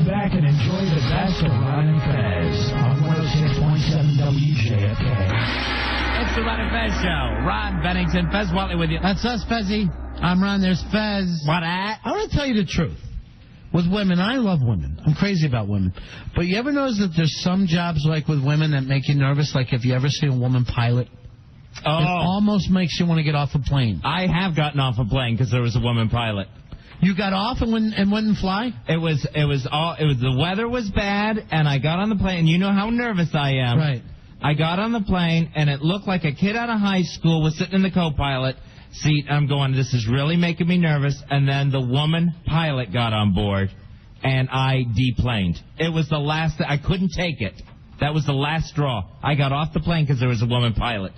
back and enjoy the best of Ron and Fez on 106.7 WJFK. It's the Ron and Fez Show. Ron Bennington, Fez Watley with you. That's us, Fezzy. I'm Ron, there's Fez. What at? I want to tell you the truth. With women, I love women. I'm crazy about women. But you ever notice that there's some jobs, like with women, that make you nervous? Like if you ever see a woman pilot? Oh. It almost makes you want to get off a plane. I have gotten off a plane because there was a woman pilot. You got off and wouldn't fly? The weather was bad, and I got on the plane, and you know how nervous I am. Right. I got on the plane, and it looked like a kid out of high school was sitting in the co-pilot seat. I'm going, this is really making me nervous. And then the woman pilot got on board, and I deplaned. It was the last. I couldn't take it. That was the last straw. I got off the plane because there was a woman pilot.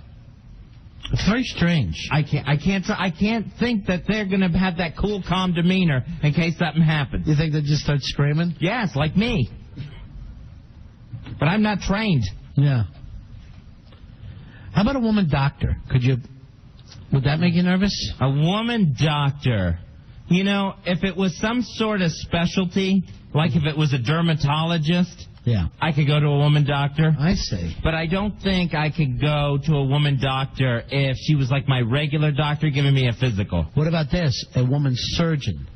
It's very strange. I can't think that they're going to have that cool, calm demeanor in case something happens. You think they just start screaming? Yes, like me. But I'm not trained. Yeah. How about a woman doctor? Would that make you nervous? A woman doctor. You know, if it was some sort of specialty, like if it was a dermatologist, yeah, I could go to a woman doctor. I see. But I don't think I could go to a woman doctor if she was like my regular doctor giving me a physical. What about this? A woman surgeon.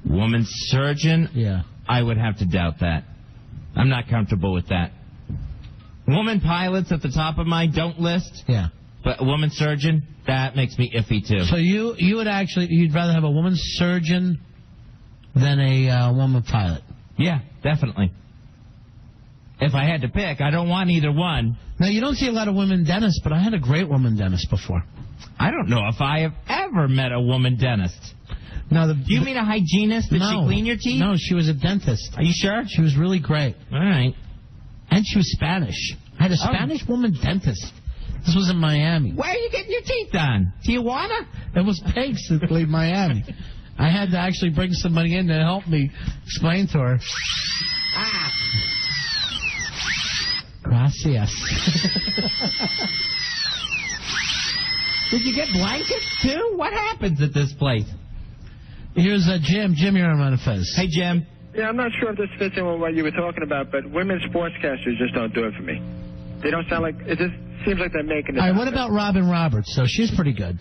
Woman surgeon? Yeah. I would have to doubt that. I'm not comfortable with that. Woman pilots at the top of my don't list. Yeah. But a woman surgeon, that makes me iffy too. So you would you'd rather have a woman surgeon than a woman pilot? Yeah, definitely. If I had to pick, I don't want either one. Now, you don't see a lot of women dentists, but I had a great woman dentist before. I don't know if I have ever met a woman dentist. Now, do you mean a hygienist? Did she clean your teeth? No, she was a dentist. Are you sure? She was really great. All right. And she was Spanish. I had a Spanish woman dentist. This was in Miami. Where are you getting your teeth done? Tijuana? It was basically Miami. I had to actually bring somebody in to help me explain to her. Ah. Gracias. Did you get blankets, too? What happens at this place? Here's Jim. Jim, you're on Fez. Hey, Jim. Yeah, I'm not sure if this fits in with what you were talking about, but women sportscasters just don't do it for me. They don't sound like... It just seems like they're making it. All right, what about Robin Roberts? So she's pretty good.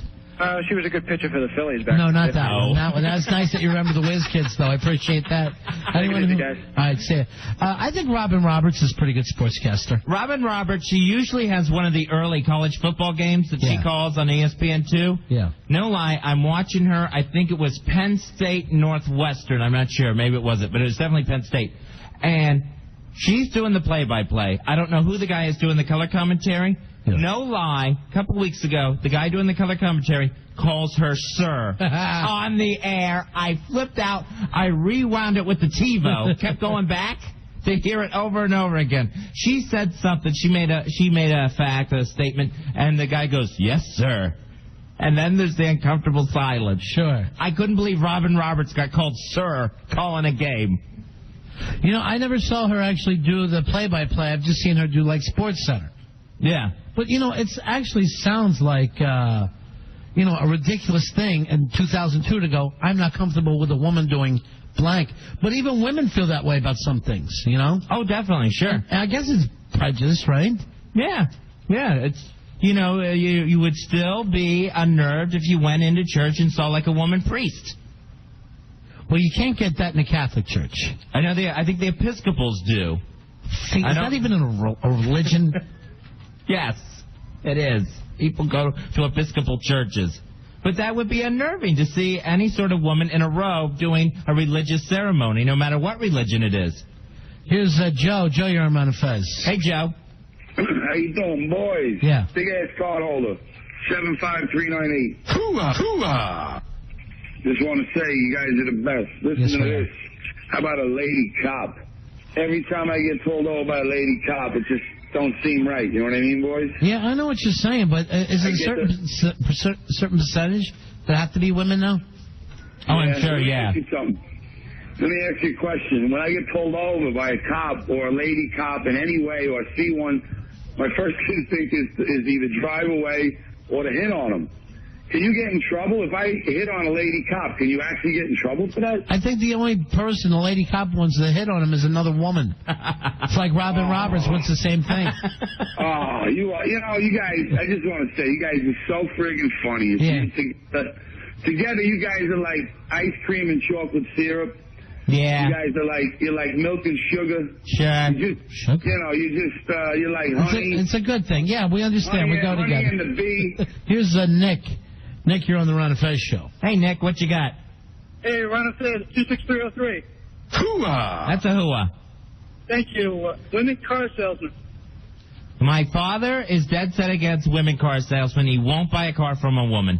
She was a good pitcher for the Phillies back No, in not the that one. That one. That's nice that you remember the Whiz Kids, though. I appreciate that. Guys. All right, see ya. I think Robin Roberts is a pretty good sportscaster. Robin Roberts, she usually has one of the early college football games that she calls on ESPN2. Yeah. No lie, I'm watching her. I think it was Penn State Northwestern. I'm not sure. Maybe it wasn't, but it was definitely Penn State. And she's doing the play-by-play. I don't know who the guy is doing the color commentary. Yeah. No lie, a couple weeks ago, the guy doing the color commentary calls her sir on the air. I flipped out. I rewound it with the TiVo, kept going back to hear it over and over again. She said something. She made a statement, and the guy goes, yes, sir. And then there's the uncomfortable silence. Sure. I couldn't believe Robin Roberts got called sir calling a game. You know, I never saw her actually do the play-by-play. I've just seen her do, like, Sports Center. Yeah. But, you know, it actually sounds like, a ridiculous thing in 2002 to go, I'm not comfortable with a woman doing blank. But even women feel that way about some things, you know? Oh, definitely, sure. And I guess it's prejudice, right? Yeah. Yeah, it's, you would still be unnerved if you went into church and saw, like, a woman priest. Well, you can't get that in a Catholic church. I know I think the Episcopals do. See, is that even a religion? Yes, it is. People go to Episcopal churches. But that would be unnerving to see any sort of woman in a robe doing a religious ceremony, no matter what religion it is. Here's Joe. Joe, you're on Mount Fez. Hey, Joe. How you doing, boys? Yeah. Big-ass card holder, 75398. Hooah, hooah. Just want to say you guys are the best. Listen to this. How about a lady cop? Every time I get pulled over by a lady cop, it just don't seem right. You know what I mean, boys? Yeah, I know what you're saying, but is it a certain percentage that have to be women now? Oh, I'm sure, yeah. Let me ask you a question. When I get pulled over by a cop or a lady cop in any way or see one, my first instinct is either drive away or to hit on them. Can you get in trouble? If I hit on a lady cop, can you actually get in trouble for that? I think the only person the lady cop wants to hit on him is another woman. It's like Robin Roberts wants the same thing. Oh, you guys, I just want to say, you guys are so friggin' funny. Together, you guys are like ice cream and chocolate syrup. Yeah. You guys are you're like milk and sugar. Sure. You're like honey. It's a good thing. Yeah, we understand. We go honey together. and the bee. Here's Nick. Nick, you're on the Ron and Fez show. Hey, Nick, what you got? Hey, Ron and Fez, 26303. Hooah! That's a hooah. Thank you. Women car salesman. My father is dead set against women car salesmen. He won't buy a car from a woman.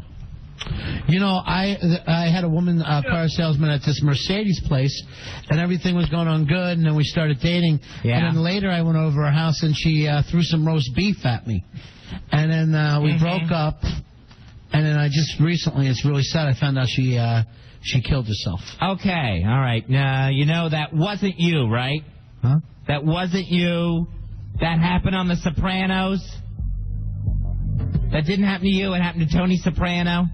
You know, I had a woman car salesman at this Mercedes place, and everything was going on good, and then we started dating. Yeah. And then later I went over to her house, and she threw some roast beef at me. And then we broke up, and then I just recently, it's really sad, I found out she killed herself. Okay, all right. Now, you know that wasn't you, right? Huh? That wasn't you. That happened on The Sopranos. That didn't happen to you. It happened to Tony Soprano.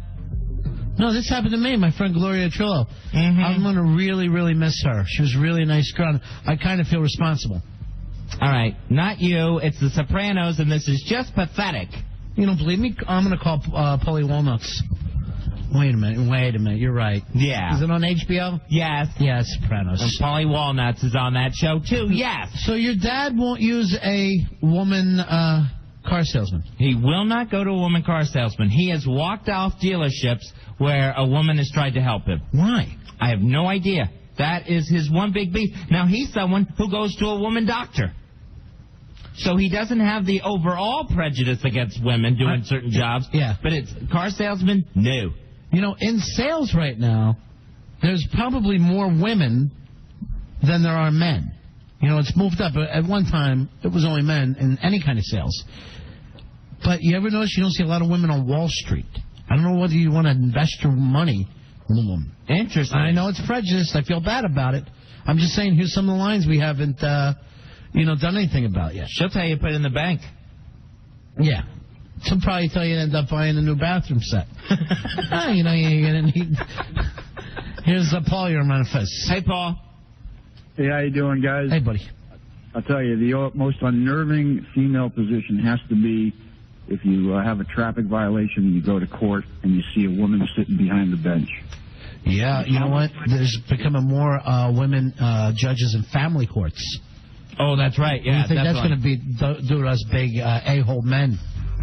No, this happened to me, my friend Gloria Trillo. I'm going to really, really miss her. She was really a nice girl. I kind of feel responsible. All right, not you. It's The Sopranos, and this is just pathetic. You don't believe me? I'm going to call Polly Walnuts. Wait a minute. You're right. Yeah. Is it on HBO? Yes. Yeah, it's Sopranos. And Polly Walnuts is on that show, too. Yes. So your dad won't use a woman car salesman? He will not go to a woman car salesman. He has walked off dealerships where a woman has tried to help him. Why? I have no idea. That is his one big beef. Now, he's someone who goes to a woman doctor. So he doesn't have the overall prejudice against women doing certain jobs. Yeah. But it's car salesman? No. You know, in sales right now, there's probably more women than there are men. You know, it's moved up. At one time, it was only men in any kind of sales. But you ever notice you don't see a lot of women on Wall Street? I don't know whether you want to invest your money in a woman. Interesting. I know it's prejudiced. I feel bad about it. I'm just saying, here's some of the lines we haven't, done anything about yet. She'll tell you to put it in the bank. Yeah. She'll probably tell you to end up buying a new bathroom set. You're going to need... Here's Paul, you're on Manifest. Hey, Paul. Hey, how you doing, guys? Hey, buddy. I'll tell you, the most unnerving female position has to be if you have a traffic violation and you go to court and you see a woman sitting behind the bench. Yeah, you know what? There's becoming more women judges in family courts. Oh, that's right. Yeah, you think that's going to be do to us big a-hole men?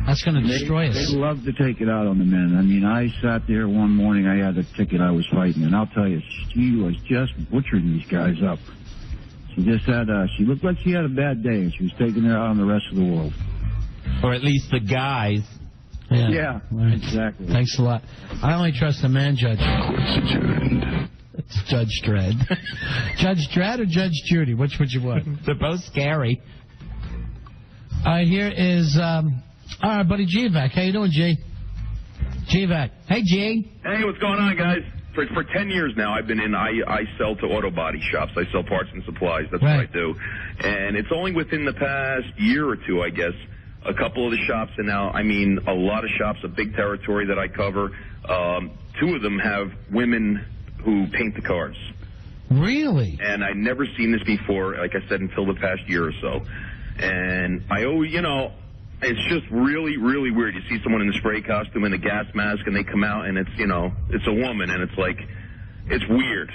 That's going to destroy us. They love to take it out on the men. I mean, I sat there one morning. I had a ticket I was fighting, and I'll tell you, she was just butchering these guys up. She just had, she looked like she had a bad day, and she was taking it out on the rest of the world. Or at least the guys. Yeah, right. Exactly. Thanks a lot. I only trust the man judge. It's Judge Dredd. Judge Dredd or Judge Judy? Which would you want? They're both scary. Here is our buddy G-Vac. How you doing, G? G-Vac. Hey, G. Hey, what's going on, guys? For 10 years now, I've been in, I sell to auto body shops. I sell parts and supplies. That's what I do. And it's only within the past year or two, I guess, a couple of the shops are now, I mean, a lot of shops, a big territory that I cover. Two of them have women who paint the cars. Really? And I'd never seen this before, like I said, until the past year or so. And I always, it's just really, really weird. You see someone in the spray costume and a gas mask, and they come out, and it's, it's a woman, and it's like, it's weird,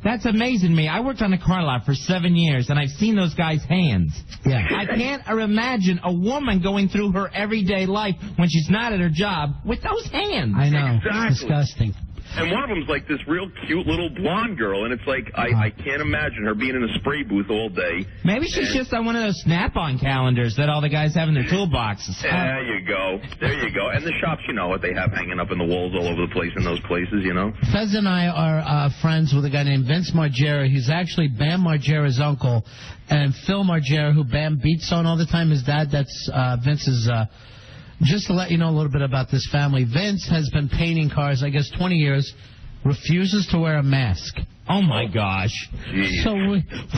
That's amazing to me. I worked on a car lot for 7 years, and I've seen those guys' hands. Yeah. I can't imagine a woman going through her everyday life when she's not at her job with those hands. I know. Exactly. It's disgusting. And one of them's like this real cute little blonde girl, and it's like, I can't imagine her being in a spray booth all day. Maybe she's just on one of those Snap-on calendars that all the guys have in their toolboxes. There you go. There you go. And the shops, what they have hanging up in the walls all over the place in those places, Fez and I are friends with a guy named Vince Margera. He's actually Bam Margera's uncle. And Phil Margera, who Bam beats on all the time, his dad, that's Vince's... Just to let you know a little bit about this family, Vince has been painting cars, I guess, 20 years, refuses to wear a mask. Oh, my gosh. Jeez. So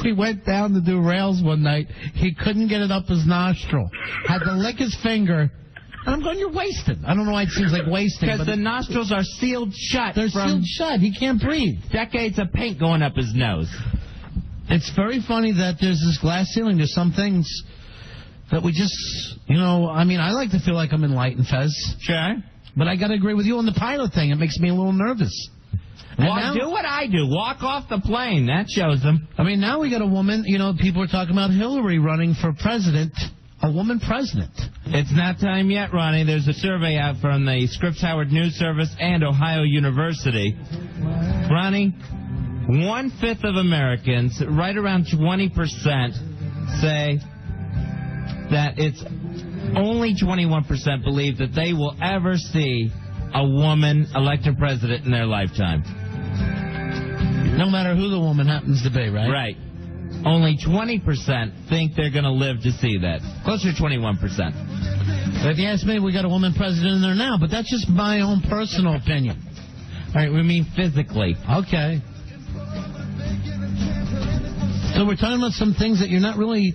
we went down to do rails one night. He couldn't get it up his nostril. Had to lick his finger And I'm going, you're wasted. I don't know why it seems like wasting. Because the nostrils are sealed shut. They're sealed shut. He can't breathe. Decades of paint going up his nose. It's very funny that there's this glass ceiling. There's some things that we just, I mean, I like to feel like I'm enlightened, Fez. Sure. But I got to agree with you on the pilot thing. It makes me a little nervous. Well, do what I do. Walk off the plane. That shows them. I mean, now we got a woman, people are talking about Hillary running for president, a woman president. It's not time yet, Ronnie. There's a survey out from the Scripps Howard News Service and Ohio University. Ronnie, 1/5 of Americans, right around 20%, say that it's only 21% believe that they will ever see a woman elected president in their lifetime. No matter who the woman happens to be, right? Right. Only 20% think they're going to live to see that. Closer to 21%. But if you ask me, we got a woman president in there now, but that's just my own personal opinion. All right, we mean physically. Okay. So we're talking about some things that you're not really,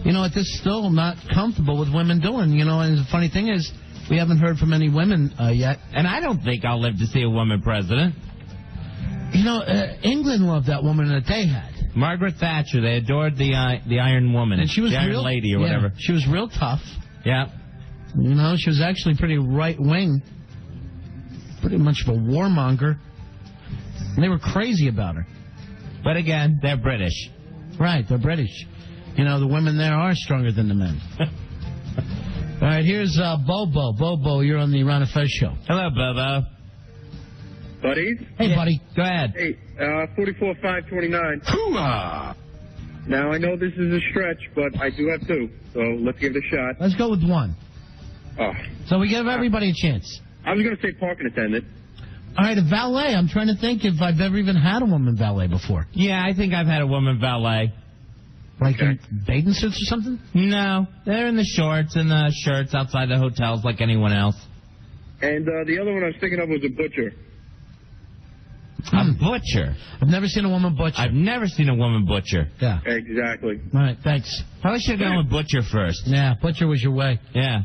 at this still not comfortable with women doing, and the funny thing is, we haven't heard from any women yet. And I don't think I'll live to see a woman president. England loved that woman that they had. Margaret Thatcher. They adored the Iron Woman. And she was the Iron Lady or whatever. She was real tough. Yeah. She was actually pretty right-wing. Pretty much of a warmonger. And they were crazy about her. But again, they're British. Right, they're British. The women there are stronger than the men. All right, here's Bobo. Bobo, you're on the Ron and Fez show. Hello, Bobo. Buddies? Hey, buddy. Go ahead. Hey, 44-529. Hoo-ah! Now, I know this is a stretch, but I do have two, so let's give it a shot. Let's go with one. Oh. So we give everybody a chance. I was going to say parking attendant. All right, a valet. I'm trying to think if I've ever even had a woman valet before. Yeah, I think I've had a woman valet. Like in bathing suits or something? No, they're in the shorts and the shirts outside the hotels like anyone else. And the other one I was thinking of was a butcher. A butcher? I've never seen a woman butcher. I've never seen a woman butcher. Yeah. Exactly. All right, thanks. Probably should have gone with butcher first. Yeah, butcher was your way. Yeah.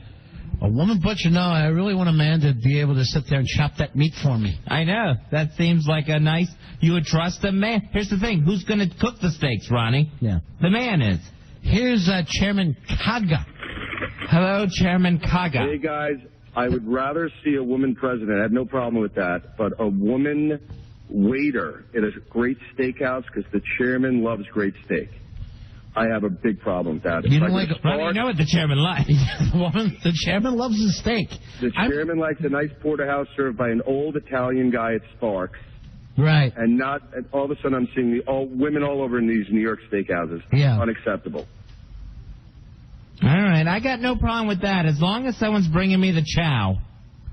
A woman butcher, no, I really want a man to be able to sit there and chop that meat for me. I know. That seems like a nice... You would trust a man. Here's the thing. Who's going to cook the steaks, Ronnie? Yeah. The man is. Here's Chairman Kaga. Hello, Chairman Kaga. Hey, guys. I would rather see a woman president. I have no problem with that. But a woman waiter at a great steakhouse because the chairman loves great steak. I have a big problem with that. You don't like well, you know what the chairman likes. The chairman loves his steak. The chairman likes a nice porterhouse served by an old Italian guy at Sparks. Right. And all of a sudden I'm seeing women all over in these New York steakhouses. Yeah. Unacceptable. All right, I got no problem with that. As long as someone's bringing me the chow,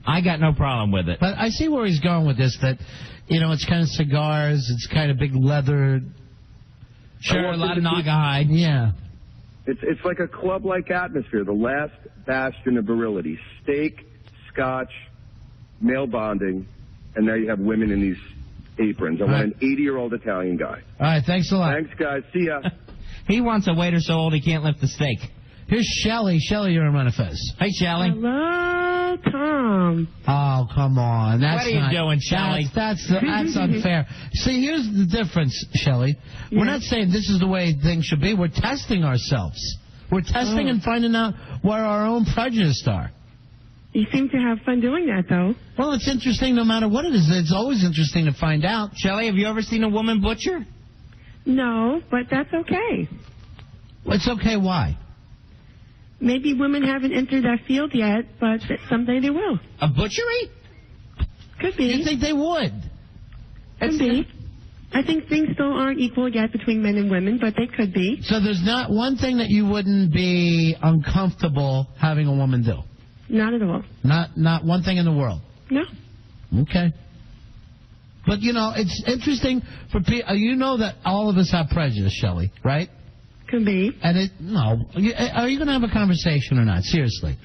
I got no problem with it. But I see where he's going with this, that, it's kind of cigars, it's kind of big leather. Sure, a lot of Naugahyde. Yeah. It's like a club-like atmosphere, the last bastion of virility. Steak, scotch, male bonding, and now you have women in these aprons. I want an 80-year-old Italian guy. All right, thanks a lot. Thanks, guys. See ya. He wants a waiter so old he can't lift the steak. Here's Shelly. Shelly, you're on Ron and Fez. Hey, Shelly. Hello, Tom. Oh, come on. That's what are you doing, Shelly? That's unfair. See, here's the difference, Shelly. Yeah. We're not saying this is the way things should be. We're testing ourselves. We're testing and finding out where our own prejudices are. You seem to have fun doing that, though. Well, it's interesting no matter what it is. It's always interesting to find out. Shelly, have you ever seen a woman butcher? No, but that's okay. It's okay. Why? Maybe women haven't entered that field yet, but someday they will. A butchery? Could be. You think they would? Could be. I think things still aren't equal yet between men and women, but they could be. So there's not one thing that you wouldn't be uncomfortable having a woman do? Not at all. Not one thing in the world? No. Okay. But, it's interesting for people. You know that all of us have prejudice, Shelley, right? Could be. And no. Are you going to have a conversation or not? Seriously.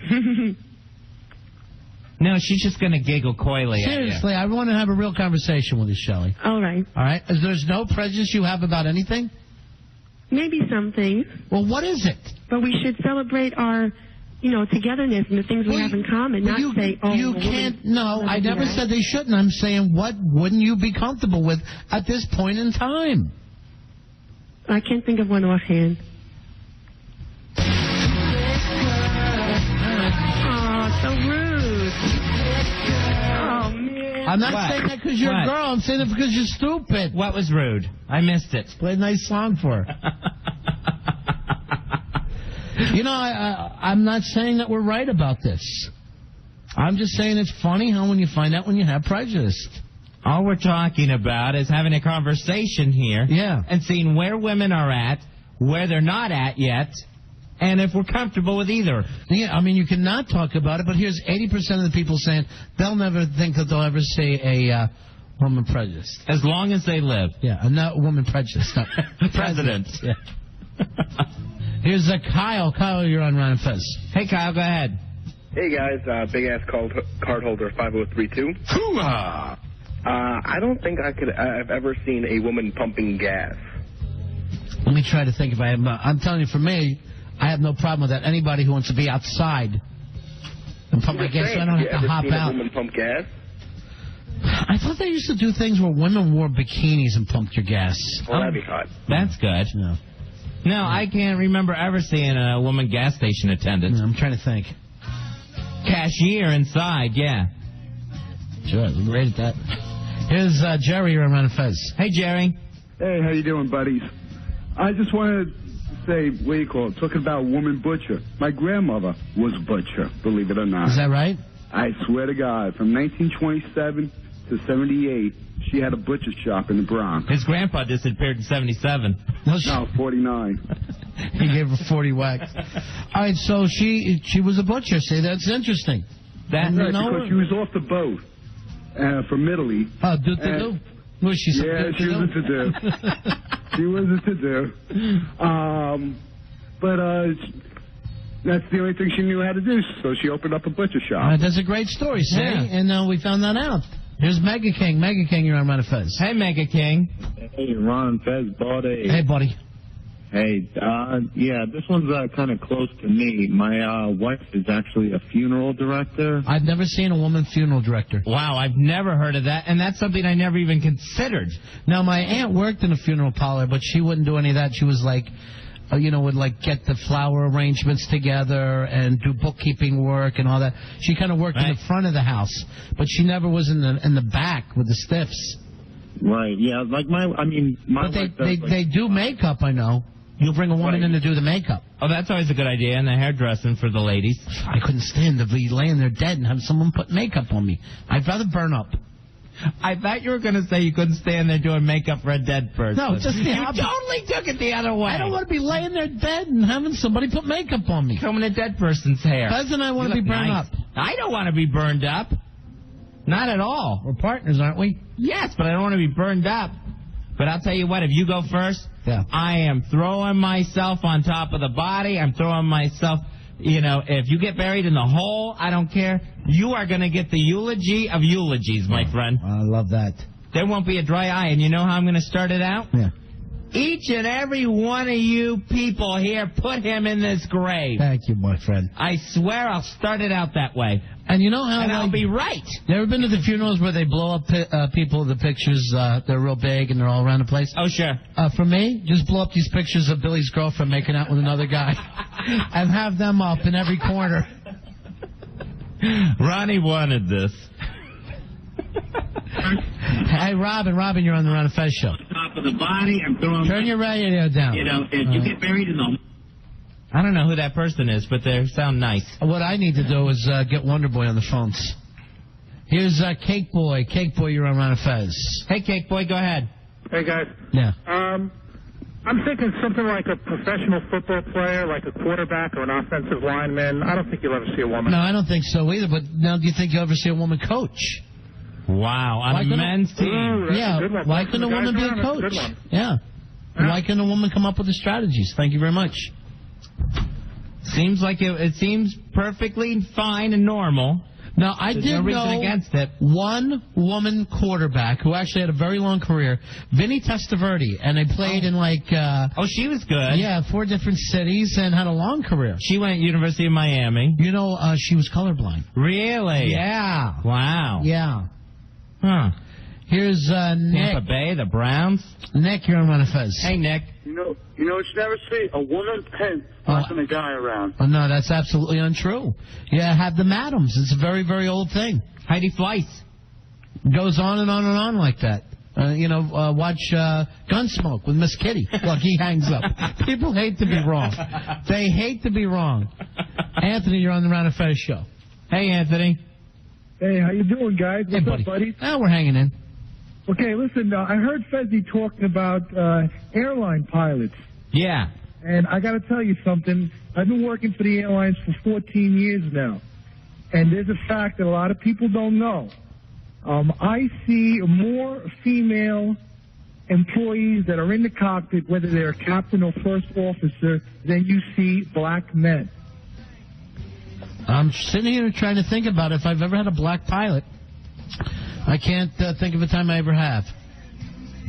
No, she's just going to giggle coyly Seriously, at you. I want to have a real conversation with you, Shelley. All right. All right? There's no prejudice you have about anything? Maybe some things. Well, what is it? But we should celebrate our togetherness and the things we have in common, not say, oh, you can't. No, I never said they shouldn't. I'm saying, what wouldn't you be comfortable with at this point in time? I can't think of one offhand. Oh, so rude. Oh, man. I'm not saying that because you're a girl. I'm saying it because you're stupid. What was rude? I missed it. Play a nice song for her. I'm not saying that we're right about this. I'm just saying it's funny how when you find out when you have prejudice. All we're talking about is having a conversation here. Yeah. And seeing where women are at, where they're not at yet, and if we're comfortable with either. Yeah, I mean, you cannot talk about it, but here's 80% of the people saying they'll never think that they'll ever see a woman prejudiced. As long as they live. Yeah, not woman prejudiced. No. President. Yeah. Here's Kyle. Kyle, you're on Ron and Fez. Hey, Kyle, go ahead. Hey, guys. Big ass card holder 5032. Hoo-ah! I don't think I've ever seen a woman pumping gas. Let me try to think if I have. I'm telling you, for me, I have no problem with that. Anybody who wants to be outside and pump my gas, so I don't have to hop seen out. A woman pump gas? I thought they used to do things where women wore bikinis and pumped your gas. Well, that'd be hot. That's good. No, I can't remember ever seeing a woman gas station attendant. I'm trying to think. Cashier inside, yeah. Sure, we're great at that. Here's Jerry, you're on Ron and Fez. Hey, Jerry. Hey, how you doing, buddies? I just wanted to say, what do you call it, talking about woman butcher. My grandmother was a butcher, believe it or not. Is that right? I swear to God, from 1927 to 78, she had a butcher shop in the Bronx. His grandpa disappeared in 77. No, 49. He gave her 40 whacks. All right, so she was a butcher. See, that's interesting. Right, because she was off the boat from Italy. Oh, do-do-do? Was she some yeah, she was a to-do. She was a to-do. But that's the only thing she knew how to do, so she opened up a butcher shop. That's a great story, see? Yeah. And we found that out. Here's Mega King. Mega King, you're on Ron and Fez. Hey, Mega King. Hey, Ron, Fez, buddy. Hey, buddy. Hey, yeah, this one's kind of close to me. My wife is actually a funeral director. I've never seen a woman funeral director. Wow, I've never heard of that, and that's something I never even considered. Now, my aunt worked in a funeral parlor, but she wouldn't do any of that. She was like, would like get the flower arrangements together and do bookkeeping work and all that. She kind of worked in the front of the house, but she never was in the back with the stiffs. Right, yeah, like my But wife they do makeup, I know. You'll bring a woman in to do the makeup. Oh, that's always a good idea, and the hairdressing for the ladies. I couldn't stand to be laying there dead and have someone put makeup on me. I'd rather burn up. I thought you were going to say you couldn't stand there doing makeup for a dead person. No, just the You totally took it the other way. I don't want to be laying there dead and having somebody put makeup on me. Combing a dead person's hair. Doesn't I want to be burned up? I don't want to be burned up. Not at all. We're partners, aren't we? Yes, but I don't want to be burned up. But I'll tell you what, if you go first, I am throwing myself on top of the body. I'm throwing myself, if you get buried in the hole, I don't care. You are going to get the eulogy of eulogies, my friend. I love that. There won't be a dry eye, and you know how I'm going to start it out? Yeah. Each and every one of you people here, put him in this grave. Thank you, my friend. I swear I'll start it out that way. And you know how... And I'll be right. You ever been to the funerals where they blow up people, the pictures, they're real big and they're all around the place? Oh, sure. For me, just blow up these pictures of Billy's girlfriend making out with another guy and have them up in every corner. Ronnie wanted this. Hey, Robin, you're on the Ron and Fez show. Top of the body, I'm throwing... Turn your radio down. If you get buried in the... I don't know who that person is, but they sound nice. What I need to do is get Wonder Boy on the phones. Here's Cake Boy. Cake Boy, you're on Ron and Fez. Hey, Cake Boy, go ahead. Hey, guys. Yeah. I'm thinking something like a professional football player, like a quarterback or an offensive lineman. I don't think you'll ever see a woman. No, I don't think so either, but now do you think you'll ever see a woman coach? Wow, on a men's team. Yeah, why couldn't a woman be a coach? Yeah. Why couldn't a woman come up with the strategies? Thank you very much. Seems like it seems perfectly fine and normal. Now, I There's did no reason know against it. one woman quarterback who actually had a very long career, Vinny Testaverde, and they played in she was good. Yeah, 4 different cities and had a long career. She went to University of Miami. You know, she was colorblind. Really? Yeah. Wow. Yeah. Huh. Here's Nick. Tampa Bay, the Browns. Nick, you're on Run of Fez. Hey, Nick. You know, you should never see a woman pimp fucking a guy around. Oh, no, that's absolutely untrue. Yeah, have the madams. It's a very, very old thing. Heidi Fleiss. Goes on and on and on like that. Watch Gunsmoke with Miss Kitty. Look, he hangs up. People hate to be wrong. They hate to be wrong. Anthony, you're on the Run of Fez show. Hey, Anthony. Hey, how you doing, guys? What's buddy. up, buddy? Oh, we're hanging in. Okay, listen, I heard Fezzi talking about airline pilots. Yeah. And I got to tell you something. I've been working for the airlines for 14 years now. And there's a fact that a lot of people don't know. I see more female employees that are in the cockpit, whether they're a captain or first officer, than you see black men. I'm sitting here trying to think about if I've ever had a black pilot. I can't think of a time I ever have.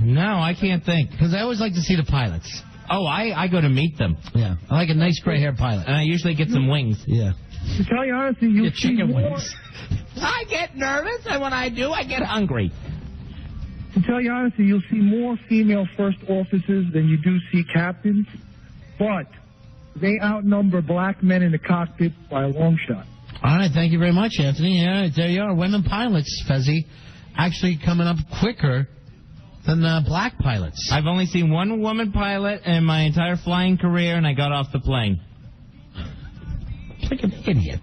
No, I can't think. Because I always like to see the pilots. Oh, I go to meet them. Yeah. I like a nice gray-haired pilot. And I usually get some wings. Yeah. To tell you honestly, you'll Get see chicken more... wings. I get nervous, and when I do, I get hungry. To tell you honestly, you'll see more female first officers than you do see captains. But they outnumber black men in the cockpit by a long shot. All right, thank you very much, Anthony. Yeah, there you are. Women pilots, Fezzi, actually coming up quicker than black pilots. I've only seen one woman pilot in my entire flying career, and I got off the plane. Like an idiot.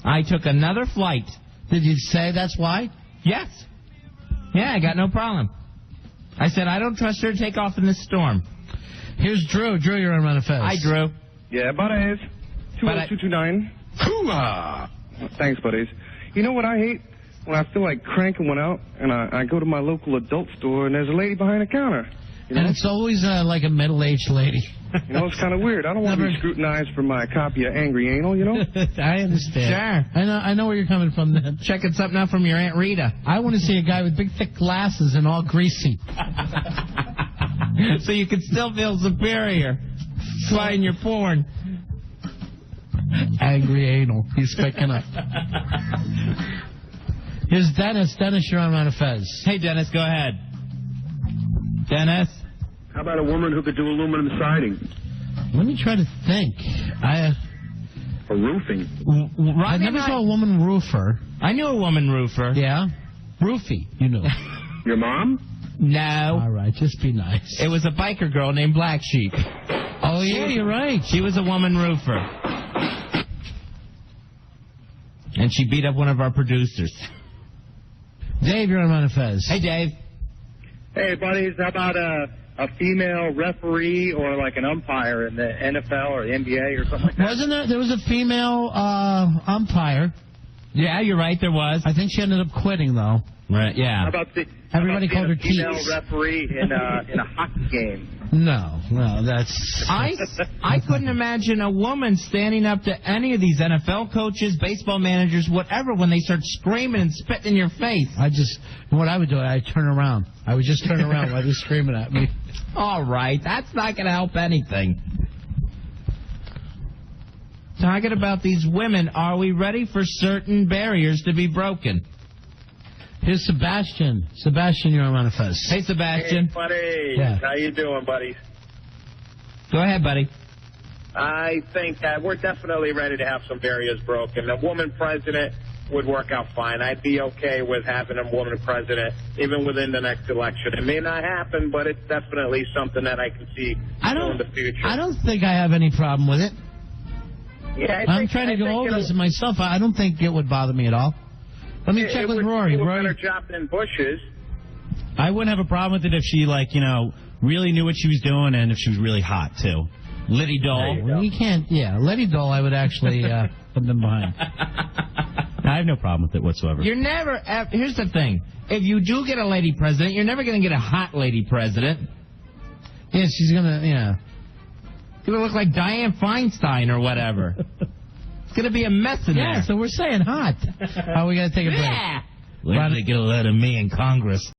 I took another flight. Did you say that's why? Yes. Yeah, I got no problem. I said, I don't trust her to take off in this storm. Here's Drew. Drew, you're on Run of Fez. Hi, Drew. Yeah, buddies. 20229. Hoo-ah! Thanks, buddies. You know what I hate? When I feel like cranking one out, and I go to my local adult store, and there's a lady behind the counter. You know? And it's always like a middle-aged lady. You know, it's kind of weird. I don't want to be scrutinized for my copy of Angry Anal, you know? I understand. Sure. I know where you're coming from then. Checking something out from your Aunt Rita. I want to see a guy with big, thick glasses and all greasy. So you can still feel superior. Flying your porn. Angry Anal. He's picking up. Here's Dennis. Dennis, you're on Run of Fez. Hey, Dennis, go ahead. Dennis? How about a woman who could do aluminum siding? Let me try to think. Or roofing. I never saw a woman roofer. I knew a woman roofer. Yeah? Roofie, you knew. Your mom? No. All right, just be nice. It was a biker girl named Black Sheep. Oh, yeah, you're right. She was a woman roofer. And she beat up one of our producers. Dave, you're on Run of Fez. Hey, Dave. Hey, buddies, how about a female referee or like an umpire in the NFL or the NBA or something like that? Wasn't there was a female umpire. Yeah, you're right, there was. I think she ended up quitting, though. Right, yeah. How about Everybody called her female Keats. referee in a hockey game? No, that's... I couldn't imagine a woman standing up to any of these NFL coaches, baseball managers, whatever, when they start screaming and spitting in your face. What I would do, I'd turn around. I would just turn around while they're screaming at me. All right, that's not going to help anything. Talking about these women, are we ready for certain barriers to be broken? Here's Sebastian. Sebastian, you're on Run of Fez. Hey, Sebastian. Hey, buddy. Yeah. How you doing, buddy? Go ahead, buddy. I think that we're definitely ready to have some barriers broken. A woman president would work out fine. I'd be okay with having a woman president even within the next election. It may not happen, but it's definitely something that I can see in the future. I don't think I have any problem with it. Yeah, I'm trying to go over this myself. I don't think it would bother me at all. Let me check with Rory. It would Rory, do a better job than Bush's. I wouldn't have a problem with it if she, really knew what she was doing and if she was really hot, too. Liddy Doll. Well, you can't, Liddy Doll, I would actually put them behind. I have no problem with it whatsoever. You're never, here's the thing. If you do get a lady president, you're never going to get a hot lady president. Yeah, she's going to, You're going to look like Dianne Feinstein or whatever. going to be a mess in there. Yeah, so we're saying hot. Are we going to take a break? Where did they get a load of me in Congress?